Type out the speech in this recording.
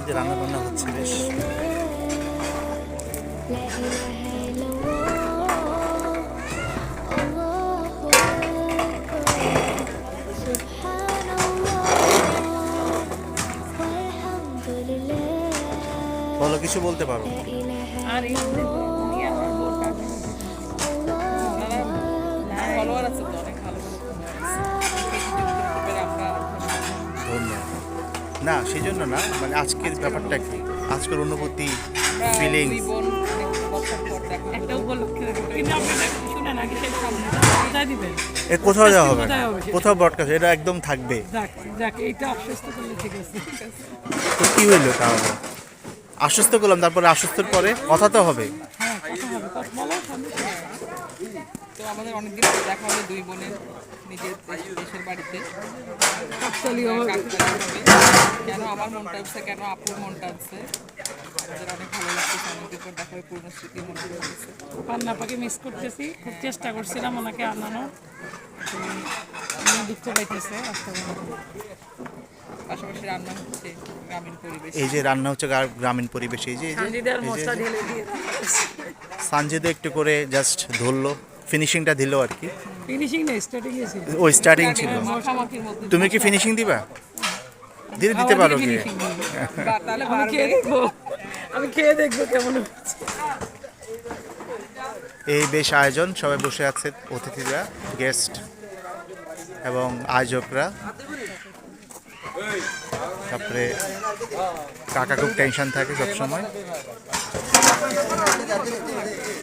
যে রান্না বান্না হচ্ছে বেশ। বলো, কিছু বলতে পারো। আর এই উনি আমার বোনটা ফলোয়ার আছে তো অনেক ভালো আমরা ধন্যবাদ। না সেই জন্য না, মানে আজকের ব্যাপারটা কি, আজকের অনুভূতি, ফিলিংস। দুই বোন অনেক বছর পর দেখা একটা উপলক্ষে কিন্তু আপনি শুনেন আগে সেই সামনে কোথায় দিবেন এ কোথাও যাওয়া হবে না, কোথায় হবে? কোথাও ব্রডকাস্ট, এটা একদম থাকবে। যাক যাক এইটা আশ্বস্ত করলে ঠিক আছে তো কি হইলো তাহলে? আশ্বস্ত করলাম, তারপরে আশ্বস্তের পরে কথা তো হবে। হ্যাঁ কথা হবে কথা বলো সামনে তো আমাদের অনেকদিন পর দেখা হলো দুই বোনের নিজের দেশের বাড়িতে কাকতালীয়ভাবে। কেন আমার মনটা আছে, কেন আপুর মনটা আছে, আমাদের অনেক ভালো লাগছে। অনেকদিন পর দেখা হয়ে পুরনো স্মৃতি মনে পড়েছে। পান্নাপাকে মিস করতেছি, খুব চেষ্টা করছিলাম ওনাকে আনানোর, উনি দুঃখ পাইতেছে আসতে পাশাপাশি রান্না হচ্ছে গ্রামীণ পরিবেশ। এই যে রান্না হচ্ছে গ্রামীণ পরিবেশ, এই যে সানজিদার মশলা ঢেলে দিয়ে সানজিদা একটু করে জাস্ট ধরলো, ফিনিশিংটা দিল আর কি। ফিনিশিং না স্টার্টিং এ ছিল, ওই স্টার্টিং ছিল। মাখামাখির মধ্যে। তুমি কি ফিনিশিং দিবা? ধীরে দিতে পারো কি? তাহলে আমি খেয়ে দেখবো, আমি খেয়ে দেখবো কেমন হচ্ছে। এই বেশ আয়োজন, সবাই বসে আছে, অতিথিরা, গেস্ট এবং আয়োজকরা। তারপরে কাকা খুব টেনশন থাকে সবসময়।